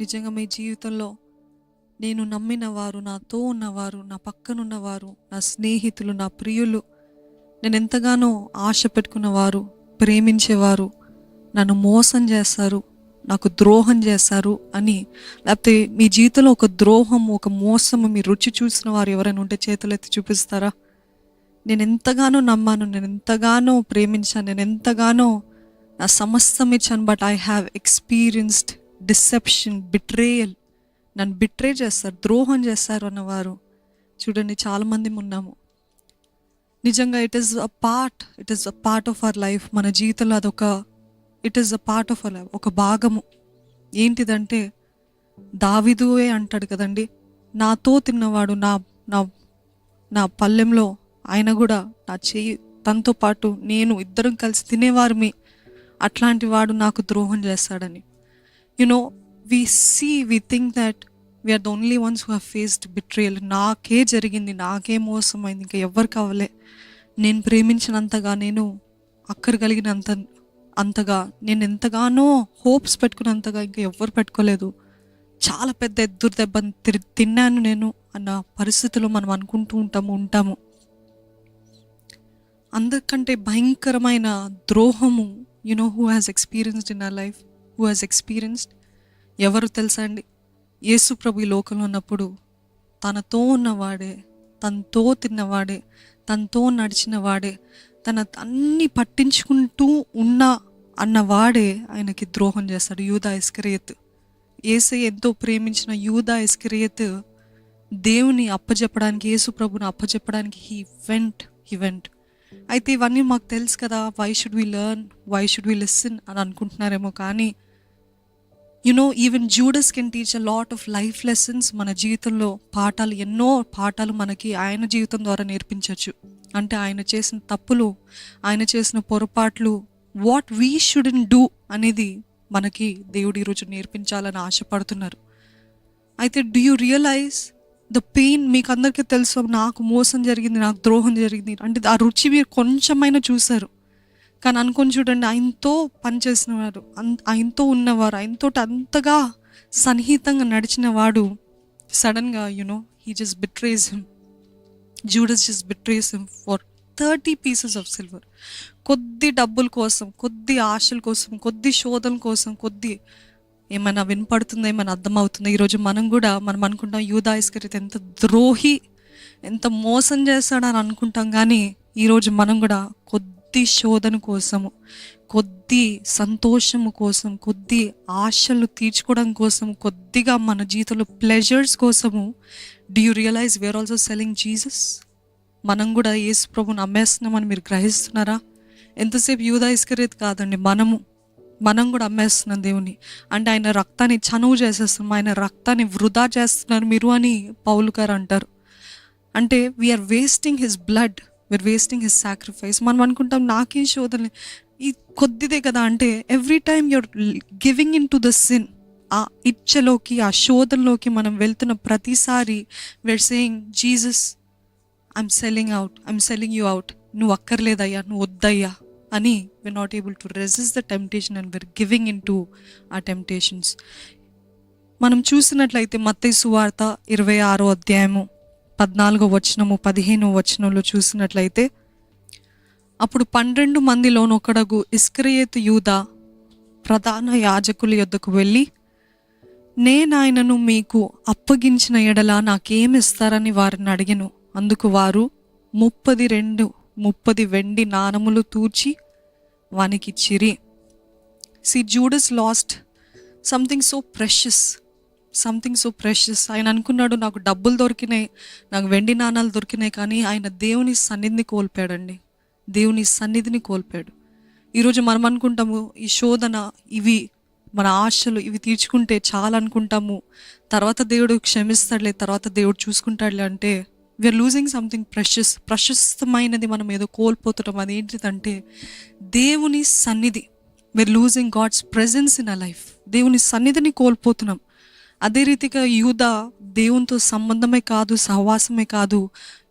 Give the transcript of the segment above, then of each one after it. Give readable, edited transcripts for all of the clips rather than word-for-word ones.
నిజంగా మీ జీవితంలో నేను నమ్మిన వారు, నాతో ఉన్నవారు, నా పక్కనున్నవారు, నా స్నేహితులు, నా ప్రియులు, నేను ఎంతగానో ఆశ పెట్టుకున్నవారు, ప్రేమించేవారు నన్ను మోసం చేస్తారు, నాకు ద్రోహం చేస్తారు అని, లేకపోతే మీ జీవితంలో ఒక ద్రోహం, ఒక మోసము మీరు రుచి చూసిన వారు ఎవరైనా ఉంటే చేతులెత్తి చూపిస్తారా? నేను ఎంతగానో నమ్మాను, నేను ఎంతగానో ప్రేమించాను, నేను ఎంతగానో నా సమస్తం ఇచ్చాను, but I have experienced deception, betrayal. నన్ను బిట్రే చేస్తారు, ద్రోహం చేస్తారు అన్నవారు చూడండి చాలామంది ఉన్నాము. నిజంగా it is a part of our life. మన జీవితంలో it is a part of our life, ఒక భాగము. ఏంటిదంటే దావీదుయే అంటాడు కదండి, నాతో తిన్నవాడు నా నా నా పల్లెంలో ఆయన కూడా నా చెయ్యి, తనతో పాటు నేను ఇద్దరం కలిసి తినేవారు, అట్లాంటి వాడు నాకు ద్రోహం చేస్తాడని. You know we think that we are the only ones who have faced betrayal. నాకే జరిగింది, నాకే మోసమైంది, ఇంకా ఎవరు కావలే. నేను ప్రేమించినంతగా, నేను అంతగా నేను ఎంతగానో హోప్స్ పెట్టుకున్నంతగా ఇంకా ఎవ్వరు పెట్టుకోలేదు. చాలా పెద్ద ఎదురు దెబ్బ తిన్నాను నేను అన్న పరిస్థితిలో మనం అనుకుంటూ ఉంటాము. అందరికంటే భయంకరమైన ద్రోహము who has experienced in our life, who has experienced ఎవరు తెలుసా అండి? యేసు ప్రభు ఈ లోకంలో ఉన్నప్పుడు తనతో ఉన్నవాడే, తనతో తిన్నవాడే, తనతో నడిచిన వాడే, తన అన్ని పట్టించుకుంటూ అన్నవాడే ఆయనకి ద్రోహం చేస్తాడు. యూదా ఇస్కరియోతు. యేసయ్య ఎంతో ప్రేమించిన యూదా ఇస్కరియోతు దేవుని అప్పచెప్పడానికి, యేసు ప్రభుని అప్పచెప్పడానికి హీ వెంట్. అయితే ఇవన్నీ మాకు తెలుసు కదా, why should we learn, why should we listen అని అనుకుంటున్నారేమో. కానీ even Judas can teach a lot of life lessons. మన జీవితంలో ఎన్నో పాఠాలు మనకి ఆయన జీవితం ద్వారా నేర్పించవచ్చు. అంటే ఆయన చేసిన తప్పులు, ఆయన చేసిన పొరపాట్లు, వాట్ వీ షుడెంట్ డూ అనేది మనకి దేవుడు ఈరోజు నేర్పించాలని ఆశపడుతున్నారు. అయితే do you realise the pain? మీకు అందరికీ తెలుసు, నాకు మోసం జరిగింది, నాకు ద్రోహం జరిగింది అంటే ఆ రుచి మీరు కొంచెమైనా చూశారు. కానీ అనుకొని చూడండి, ఆయనతో పనిచేసిన వారు, ఆయనతో ఉన్నవారు, ఆయనతో అంతగా సన్నిహితంగా నడిచిన వాడు సడన్గా he just betrays him. Judas just betrays him for 30 pieces of silver. కొద్ది డబ్బుల కోసం, కొద్ది ఆశల కోసం, కొద్ది శోధన కోసం, కొద్ది ఏమైనా వినపడుతుందో, ఏమైనా అర్థమవుతుందో. ఈరోజు మనం అనుకుంటాం యూదా ఇస్కరియోతు ఎంత ద్రోహి, ఎంత మోసం చేస్తాడని అనుకుంటాం. కానీ ఈరోజు మనం కూడా కొద్ది శోధన కోసము, కొద్ది సంతోషము కోసం, కొద్ది ఆశలు తీర్చుకోవడం కోసం, కొద్దిగా మన జీవితంలో ప్లెజర్స్ కోసము, do you realise we're also selling Jesus? మనం కూడా యేసు ప్రభుని అమ్మేస్తున్నామని మీరు గ్రహిస్తున్నారా? ఎంతసేపు యూదా ఇస్కరియోతు కాదండి, మనం కూడా అమ్మేస్తున్నాం దేవుని. అంటే ఆయన రక్తాన్ని చనువు చేసేస్తున్నాం, ఆయన రక్తాన్ని వృధా చేస్తున్నారు మీరు అని పౌలు గారు అంటారు. అంటే we're wasting his blood, we're wasting his sacrifice. మనం అనుకుంటాం నాకేం శోధన, ఈ కొద్దిదే కదా. అంటే every time you're giving in to the sin, ఆ ఇచ్చలోకి, ఆ శోధనలోకి మనం వెళ్తున్న ప్రతిసారి we're saying Jesus, I'm selling you out. నువ్వు అక్కర్లేదయ్యా, నువ్వు వద్దయ్యా అని. We're not able to resist the temptation and we're giving in to ఆ టెంప్టేషన్స్. మనం చూసినట్లయితే మత్తయి సువార్త 26వ అధ్యాయము 14వ వచనము 15వ వచనంలో చూసినట్లయితే, అప్పుడు 12 మందిలోనొకడగు ఇస్కరియోతు యూదా ప్రధాన యాజకుల యొద్దకు వెళ్ళి, నేనాయనను మీకు అప్పగించిన ఎడల నాకేమిస్తారని వారిని అడిగెను. అందుకు వారు 30 వెండి నాణములు తూచి వానికిచ్చిరి. Judas lost something so precious. ఆయన అనుకున్నాడు, నాకు డబ్బులు దొరికినాయి, నాకు వెండి నాణాలు దొరికినాయి, కానీ ఆయన దేవుని సన్నిధిని కోల్పోయాడండి. దేవుని సన్నిధిని కోల్పోయాడు. ఈరోజు మనం అనుకుంటాము ఈ శోధన, ఇవి మన ఆశలు, ఇవి తీర్చుకుంటే చాలా అనుకుంటాము, తర్వాత దేవుడు క్షమిస్తాడులే, తర్వాత దేవుడు చూసుకుంటాడులే. అంటే వీఆర్ లూజింగ్ సంథింగ్ ప్రశస్తమైనది మనం ఏదో కోల్పోతున్నాం. అది ఏంటిదంటే దేవుని సన్నిధి. We're losing God's presence in a life. దేవుని సన్నిధిని కోల్పోతున్నాం. అదే రీతిగా యూదా దేవునితో సంబంధమే కాదు, సహవాసమే కాదు,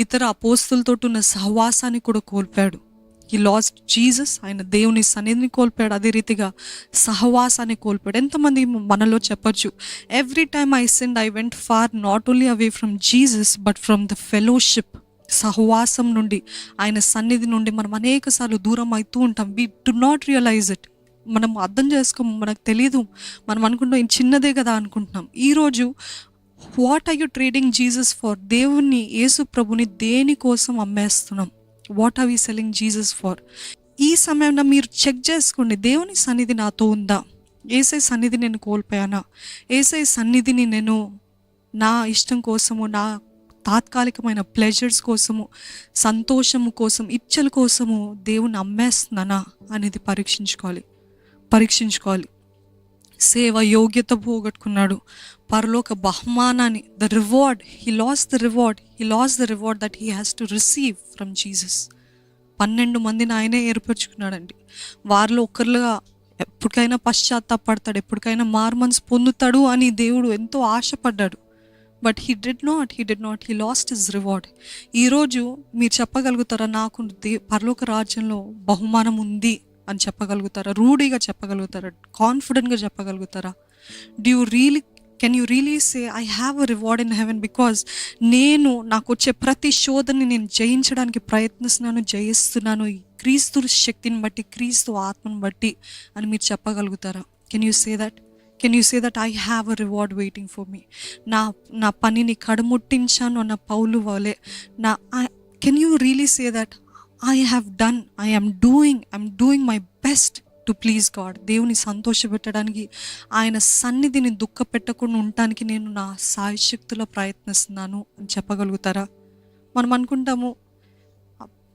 ఇతర అపోస్తులతో ఉన్న సహవాసాన్ని కూడా కోల్పోయాడు. హీ లాస్ట్ జీసస్, ఆయన దేవుని సన్నిధిని కోల్పోయాడు. అదే రీతిగా సహవాసాన్ని కోల్పోయాడు. ఎంతమంది మనలో చెప్పొచ్చు, every time I sinned I went far not only away from Jesus but from the fellowship. సహవాసం నుండి, ఆయన సన్నిధి నుండి మనం అనేక సార్లు దూరం అవుతూ ఉంటాం. We do not realise it. మనం అర్థం చేసుకోము, మనకు తెలియదు. మనం అనుకుంటాం ఇది చిన్నదే కదా అనుకుంటున్నాం. ఈరోజు what are you trading Jesus for? దేవుణ్ణి, యేసు ప్రభుని దేనికోసం అమ్మేస్తున్నాం? What are we selling Jesus for? ఈ సమయంలో మీరు చెక్ చేసుకోండి, దేవుని సన్నిధి నాతో ఉందా? యేసయ్య సన్నిధి నేను కోల్పోయానా? యేసయ్య సన్నిధిని నేను నా ఇష్టం కోసము, నా తాత్కాలికమైన ప్లెజర్స్ కోసము, సంతోషము కోసం, ఇచ్చల కోసము దేవుని అమ్మేస్తున్నానా అనేది పరీక్షించుకోవాలి. సేవ యోగ్యత పోగొట్టుకున్నాడు, పరలోక బహుమానాన్ని, the reward, he lost the reward that he has to receive from Jesus. 12 మందిని ఆయనే ఏర్పరచుకున్నాడండి. వారిలో ఒకరుగా ఎప్పటికైనా పశ్చాత్తాపడతాడు, ఎప్పటికైనా మారుమనసు పొందుతాడు అని దేవుడు ఎంతో ఆశపడ్డాడు. But he did not, he lost his reward. ఈరోజు మీరు చెప్పగలుగుతారా, నాకు పరలోక రాజ్యంలో బహుమానం ఉంది అని చెప్పగలుగుతారా? రూఢిగా చెప్పగలుగుతారా? కాన్ఫిడెంట్గా చెప్పగలుగుతారా? Can you really say I have a reward in heaven? Because నాకు వచ్చే ప్రతి శోధనని నేను జయించడానికి జయిస్తున్నాను ఈ క్రీస్తు శక్తిని బట్టి, క్రీస్తు ఆత్మను బట్టి అని మీరు చెప్పగలుగుతారా? Can you say that I have a reward waiting for me? నా పనిని కడముట్టించాను అన్న పౌలు వలె can you really say that I'm doing my best to please God? దేవుని సంతోషపెట్టడానికి, ఆయన సన్నిధిని దుఃఖ పెట్టకుండా ఉండటానికి నేను నా సాయశక్తులో ప్రయత్నిస్తున్నాను అని చెప్పగలుగుతారా? మనం అనుకుంటాము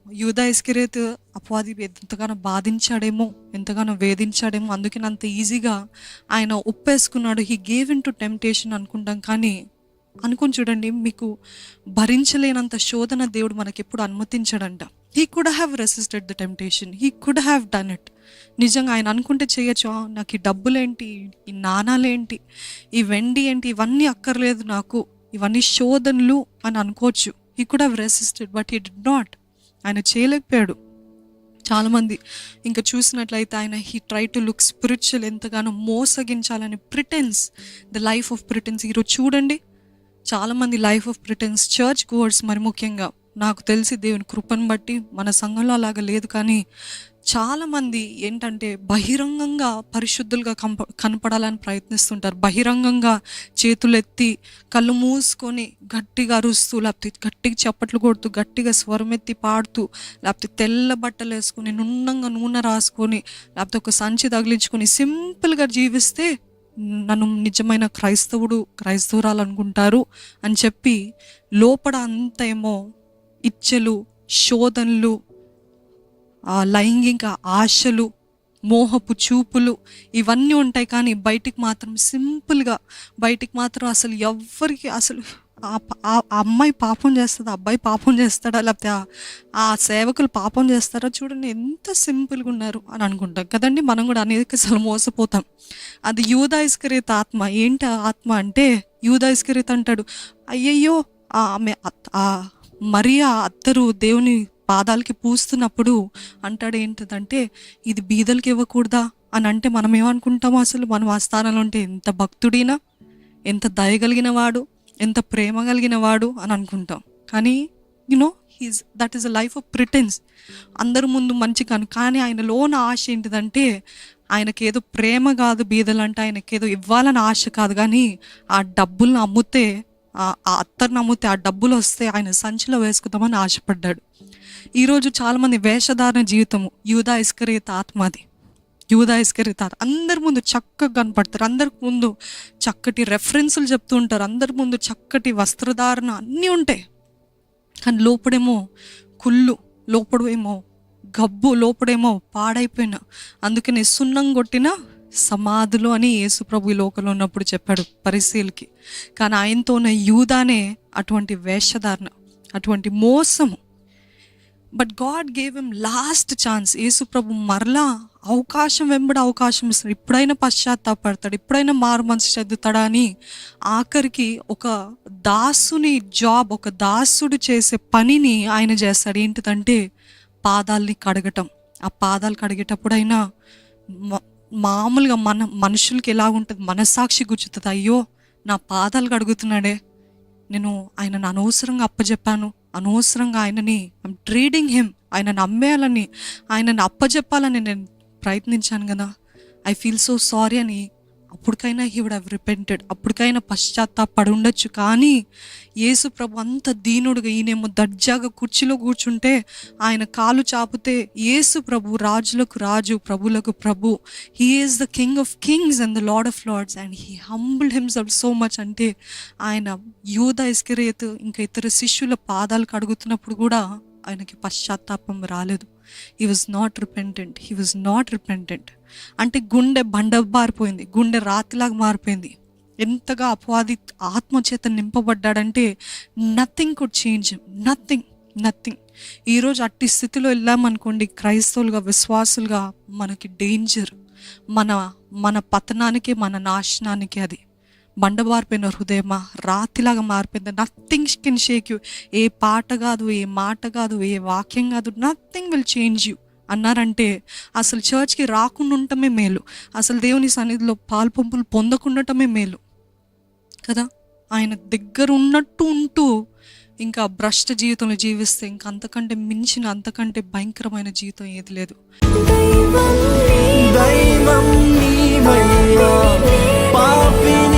యూదా ఇస్కరియోతు అపవాది ఎంతగానో బాధించాడేమో, ఎంతగానో వేధించాడేమో, అందుకని అంత ఈజీగా ఆయన ఒప్పేసుకున్నాడు, he gave in to temptation అనుకుంటాం. కానీ అనుకుని చూడండి, మీకు భరించలేనంత శోధన దేవుడు మనకి ఎప్పుడు అనుమతించాడంట. He could have resisted the temptation, he could have done it. నిజంగా ఆయన అనుకుంటే చేయొచ్చు. నాకు ఈ డబ్బులేంటి, ఈ నాణాలేంటి, ఈ వెండి ఏంటి, ఇవన్నీ అక్కర్లేదు నాకు, ఇవన్నీ శోధనలు అని అనుకోవచ్చు. He could have resisted but he did not. ఆయన చేయలేకపోయాడు. చాలామంది ఇంకా చూసినట్లయితే ఆయన he try to look spiritual, ఎంతగానో మోసగించాలని, ద లైఫ్ ఆఫ్ ప్రిటెన్స్. ఈరోజు చూడండి, చాలామంది life of pretence, church goers మరి ముఖ్యంగా, నాకు తెలిసి దేవుని కృపను బట్టి మన సంఘంలో అలాగా లేదు, కానీ చాలామంది ఏంటంటే బహిరంగంగా పరిశుద్ధులుగా కనపడాలని ప్రయత్నిస్తుంటారు. బహిరంగంగా చేతులెత్తి, కళ్ళు మూసుకొని గట్టిగా అరుస్తూ, లేకపోతే గట్టిగా చప్పట్లు కొడుతూ, గట్టిగా స్వరమెత్తి పాడుతూ, లేకపోతే తెల్ల బట్టలు వేసుకొని, నున్నంగా నూనె రాసుకొని, లేకపోతే ఒక సంచి తగిలించుకొని సింపుల్గా జీవిస్తే నన్ను నిజమైన క్రైస్తవురాలు అనుకుంటారు అని చెప్పి, లోపల అంత ఏమో ఇచ్చలు, శోధనలు, లైంగిక ఆశలు, మోహపు చూపులు, ఇవన్నీ ఉంటాయి. కానీ బయటికి మాత్రం సింపుల్గా, అసలు ఎవ్వరికి అసలు ఆ అమ్మాయి పాపం చేస్తుందా, అబ్బాయి పాపం చేస్తాడా, లేకపోతే ఆ సేవకులు పాపం చేస్తారా, చూడండి ఎంత సింపుల్గా ఉన్నారు అని అనుకుంటాం కదండి. మనం కూడా అనేకసార్లు మోసపోతాం. అది యూదా ఇస్కరియోతు ఆత్మ. ఏంటి ఆ ఆత్మ అంటే, యూదా ఇస్కరియోతు అంటాడు, అయ్యయ్యో ఆమె మరియా అత్తరు దేవుని పాదాలకి పూస్తున్నప్పుడు అంటాడు ఏంటంటే, ఇది బీదలకి ఇవ్వకూడదా అని. అంటే మనం ఏమనుకుంటామో, అసలు మనం ఆ స్థానంలో ఉంటే ఎంత భక్తుడినా, ఎంత దయగలిగిన వాడు, ఎంత ప్రేమ కలిగిన వాడు అని అనుకుంటాం. కానీ that is a life of pretence. అందరి ముందు మంచి కానీ ఆయనలోన ఆశ ఏంటిదంటే, ఆయనకేదో ప్రేమ కాదు బీదలంటే, ఆయనకేదో ఇవ్వాలని ఆశ కాదు, కానీ ఆ డబ్బులను అమ్మితే, ఆ అత్తర్ని అమ్మితే ఆ డబ్బులు వస్తే ఆయన సంచిలో వేసుకుందామని ఆశపడ్డాడు. ఈరోజు చాలామంది వేషధారణ జీవితము యూదా ఇస్కరియోతు ఆత్మది. అందరి ముందు చక్కగా కనపడతారు, అందరి ముందు చక్కటి రెఫరెన్సులు చెప్తూ ఉంటారు, అందరి ముందు చక్కటి వస్త్రధారణ అన్నీ ఉంటాయి. కానీ లోపడేమో కుళ్ళు, లోపడేమో గబ్బు, లోపడేమో పాడైపోయిన, అందుకని సున్నం కొట్టిన సమాధులు అని యేసు ప్రభు ఈ లోకంలో ఉన్నప్పుడు చెప్పాడు పరిసయ్యులకి. కానీ ఆయనతో ఉన్న యూదానే అటువంటి వేషధారణ, అటువంటి మోసము. But God gave him last chance. యేసు ప్రభు మరలా అవకాశం వెంబడి అవకాశం ఇస్తాడు. ఇప్పుడైనా పశ్చాత్తాపడతాడు, ఇప్పుడైనా మారు మనసు చెందుతాడా అని ఆఖరికి ఒక దాసుని జాబ్, ఒక దాసుడు చేసే పనిని ఆయన చేస్తాడు. ఏంటిదంటే పాదాలని కడగటం. ఆ పాదాలు కడిగేటప్పుడైనా మామూలుగా మనుషులకి ఎలా ఉంటుంది, మనస్సాక్షి గుచ్చుతుంది. అయ్యో నా పాదాలు కడుగుతున్నాడే, నేను ఆయనను అనవసరంగా అప్పచెప్పాను, అనవసరంగా ఆయనని ట్రేడింగ్ హిమ్, ఆయనను అమ్మేయాలని, ఆయనను అప్పచెప్పాలని నేను ప్రయత్నించాను కదా, ఐ ఫీల్ సో సారీ అని అప్పటికైనా హీ వుడ్ హ్యావ్ రిపెంటెడ్, అప్పటికైనా పశ్చాత్తాపడి ఉండొచ్చు. కానీ యేసు ప్రభు అంత దీనుడుగా, ఈయనేమో దర్జాగా కుర్చీలో కూర్చుంటే ఆయన కాలు చాపితే యేసు ప్రభు రాజులకు రాజు, ప్రభులకు ప్రభు, he is the king of kings and the lord of lords and he humbled himself so much. అంటే ఆయన యూదా ఇస్కరియోతు ఇంకా ఇతర శిష్యుల పాదాలు కడుగుతున్నప్పుడు కూడా ఆయనకి పశ్చాత్తాపం రాలేదు. He was not repentant. అంటే గుండె బండబారిపోయింది, గుండె రాతిలాగా మారిపోయింది. ఎంతగా అపవాది ఆత్మచేత నింపబడ్డాడంటే nothing could change him, nothing. ఈరోజు అట్టి స్థితిలో వెళ్ళామనుకోండి, క్రైస్తవులుగా, విశ్వాసులుగా మనకి డేంజర్. మన పతనానికి, మన నాశనానికి. అది బండబారిపోయిన హృదయమా, రాతిలాగా మారిపోయింది. Nothing can shake you. ఏ పాట కాదు, ఏ మాట కాదు, ఏ వాక్యం కాదు, నథింగ్ విల్ చేంజ్ యూ అన్నారంటే అసలు చర్చ్కి రాకుండా ఉండటమే మేలు, అసలు దేవుని సన్నిధిలో పాల్పంపులు పొందకుండటమే మేలు కదా. ఆయన దగ్గర ఉన్నట్టు ఉంటూ ఇంకా భ్రష్ట జీవితంలో జీవిస్తే ఇంకా అంతకంటే మించిన, అంతకంటే భయంకరమైన జీవితం ఏది లేదు. దైవం నీవయ్యా, పాపిని